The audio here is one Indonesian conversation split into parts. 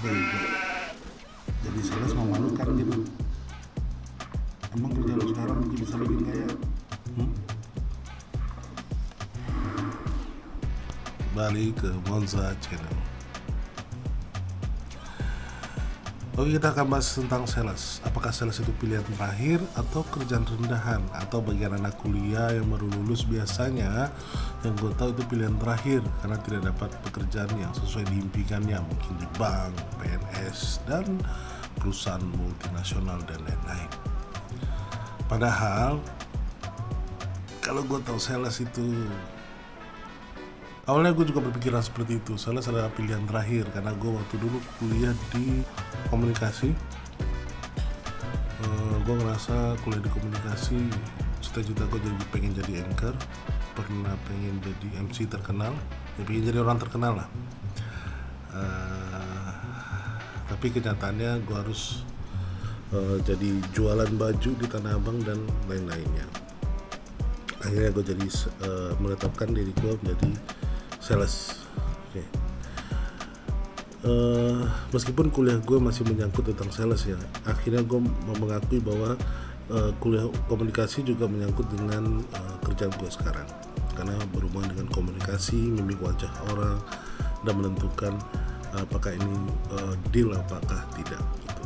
bego. Jadi sales memalukan gitu. Emang kerja lu sekarang bisa bikin kaya? Hmm? Balik ke Monza Channel. Oke, kita akan bahas tentang sales. Apakah sales itu pilihan terakhir atau kerjaan rendahan, atau bagian anak kuliah yang baru lulus? Biasanya yang gue tahu itu pilihan terakhir karena tidak dapat pekerjaan yang sesuai diimpikannya, mungkin di bank, PNS, dan perusahaan multinasional dan lain-lain. Padahal kalau gue tahu sales itu, awalnya gue juga berpikiran seperti itu. Sales adalah pilihan terakhir karena gue waktu dulu kuliah di komunikasi. Gue ngerasa kuliah di komunikasi, cita-cita gue pengen jadi anchor, pernah pengen jadi MC terkenal, ya pengen jadi orang terkenal lah. Tapi kenyataannya gue harus jadi jualan baju di Tanah Abang dan lain-lainnya. Akhirnya gue jadi menetapkan diri gue menjadi sales. Okay. Meskipun kuliah gue masih menyangkut tentang sales ya, akhirnya gue mengakui bahwa kuliah komunikasi juga menyangkut dengan kerjaan gue sekarang, karena berhubungan dengan komunikasi, mimik wajah orang, dan menentukan apakah ini deal apakah tidak gitu.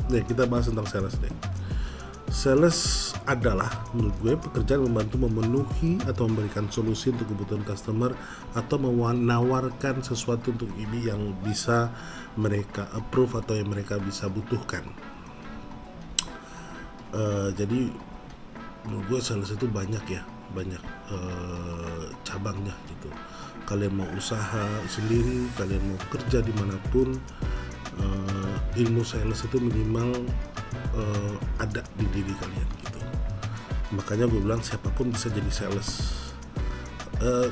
Nah, kita bahas tentang sales deh. Sales adalah menurut gue pekerjaan membantu memenuhi atau memberikan solusi untuk kebutuhan customer atau menawarkan sesuatu untuk ini yang bisa mereka approve atau yang mereka bisa butuhkan. Jadi menurut gue sales itu banyak cabangnya gitu. Kalian mau usaha sendiri, kalian mau kerja dimanapun, ilmu sales itu minimal ada di diri kalian gitu. Makanya gue bilang siapapun bisa jadi sales.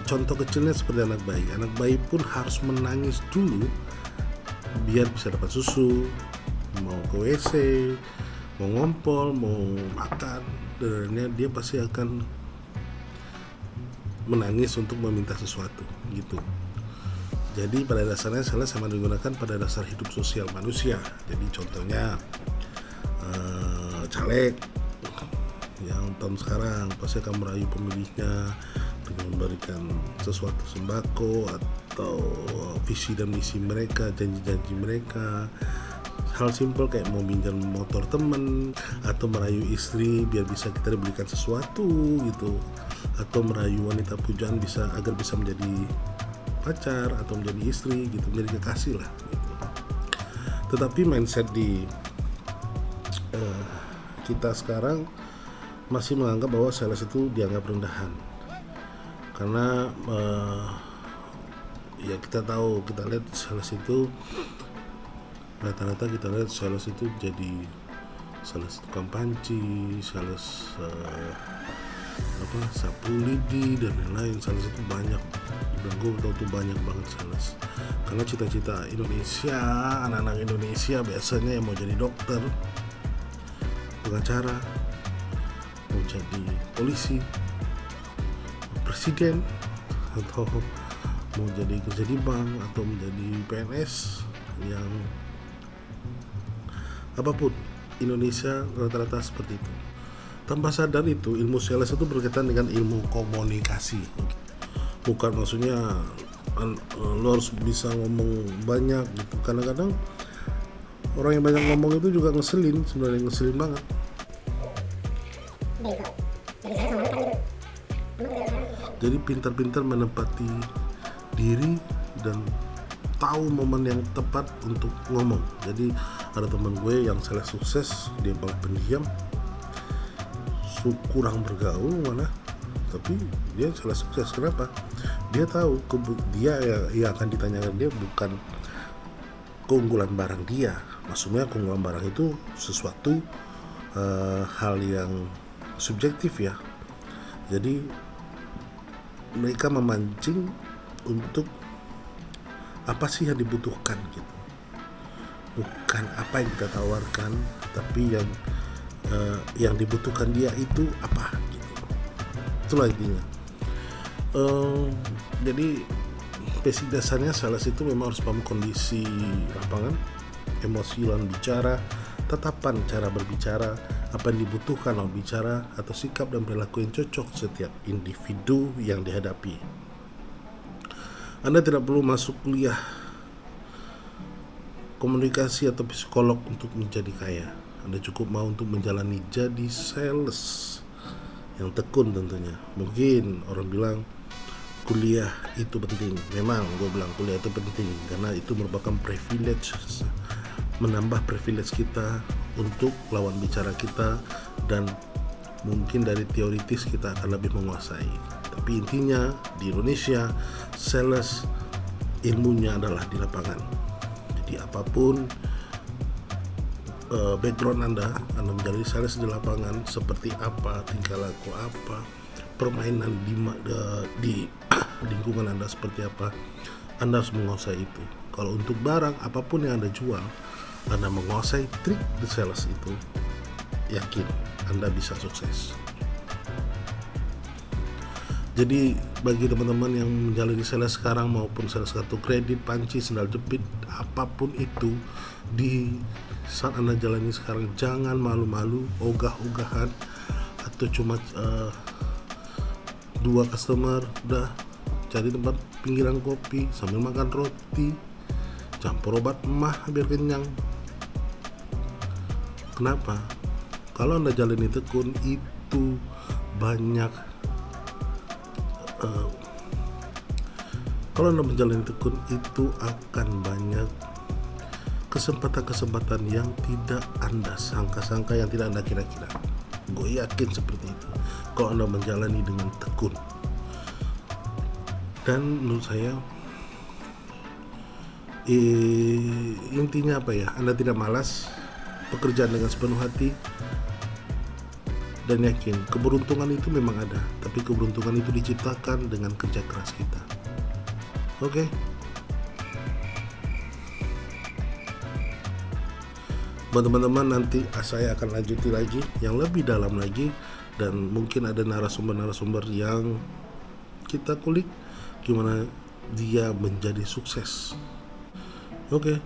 Contoh kecilnya seperti anak bayi pun harus menangis dulu biar bisa dapat susu, mau ke WC, mau ngompol, mau makan, dan dia pasti akan menangis untuk meminta sesuatu gitu. Jadi pada dasarnya sales sama digunakan pada dasar hidup sosial manusia. Jadi contohnya caleg yang tahun sekarang pasti akan merayu pemilihnya dengan memberikan sesuatu sembako atau visi dan misi mereka, janji-janji mereka. Hal simpel kayak mau pinjam motor temen, atau merayu istri biar bisa kita dibelikan sesuatu gitu, atau merayu wanita pujaan agar bisa menjadi pacar atau menjadi istri gitu, menjadi kekasih lah gitu. Tetapi mindset di kita sekarang masih menganggap bahwa sales itu dianggap rendahan karena ya kita lihat sales itu rata-rata jadi sales tukang panci, sales sapu lidi dan lain-lain. Sales itu banyak, dan gue tahu tuh banyak banget sales karena cita-cita Indonesia, anak-anak Indonesia biasanya yang mau jadi dokter, pengacara, mau jadi polisi, presiden, atau mau jadi kerja di bank, atau menjadi PNS, yang apapun. Indonesia rata-rata seperti itu. Tanpa sadar itu, ilmu sales itu berkaitan dengan ilmu komunikasi. Bukan maksudnya lo harus bisa ngomong banyak gitu. Kadang-kadang orang yang banyak ngomong itu juga ngeselin, sebenarnya ngeselin banget. Jadi pintar-pintar menempati diri dan tahu momen yang tepat untuk ngomong. Jadi ada teman gue yang sales sukses, dia paling pendiam, kurang bergaul mana, tapi dia sales sukses. Kenapa? Dia tahu dia yang akan ditanyakan dia bukan keunggulan barang dia. Maksudnya keunggulan barang itu sesuatu hal yang subjektif ya. Jadi mereka memancing untuk apa sih yang dibutuhkan gitu, bukan apa yang kita tawarkan, tapi yang dibutuhkan dia itu apa gitu. Itulah intinya. Jadi basic dasarnya sales itu memang harus paham kondisi lapangan, emosi lawan bicara, tatapan cara berbicara, apa yang dibutuhkan lawan bicara, atau sikap dan perilaku yang cocok setiap individu yang dihadapi. Anda tidak perlu masuk kuliah komunikasi atau psikolog untuk menjadi kaya. Anda cukup mau untuk menjalani jadi sales yang tekun tentunya. Mungkin orang bilang kuliah itu penting. Memang gue bilang kuliah itu penting karena itu merupakan privilege, menambah privilege kita untuk lawan bicara kita, dan mungkin dari teoritis kita akan lebih menguasai. Tapi intinya di Indonesia sales ilmunya adalah di lapangan. Jadi apapun background Anda menjadi sales di lapangan, seperti apa, tingkah laku apa, permainan di lingkungan Anda seperti apa, Anda harus menguasai itu. Kalau untuk barang apapun yang Anda jual, Anda menguasai trik di sales itu, yakin Anda bisa sukses. Jadi bagi teman-teman yang menjalani sales sekarang maupun sales kartu kredit, panci, sendal jepit, apapun itu, di saat Anda jalani sekarang, jangan malu-malu, ogah-ogahan, atau cuma 2 customer udah cari tempat pinggiran kopi sambil makan roti, campur obat emah biar kenyang. Kenapa? Kalau Anda jalani tekun itu banyak kalau Anda menjalani tekun itu akan banyak kesempatan-kesempatan yang tidak Anda sangka-sangka, yang tidak Anda kira-kira. Gue yakin seperti itu kalau Anda menjalani dengan tekun. Dan menurut saya intinya apa ya, Anda tidak malas, pekerjaan dengan sepenuh hati, dan yakin keberuntungan itu memang ada, tapi keberuntungan itu diciptakan dengan kerja keras kita. Oke. Buat teman-teman, nanti saya akan lanjuti lagi yang lebih dalam lagi, dan mungkin ada narasumber-narasumber yang kita kulik gimana dia menjadi sukses. Oke.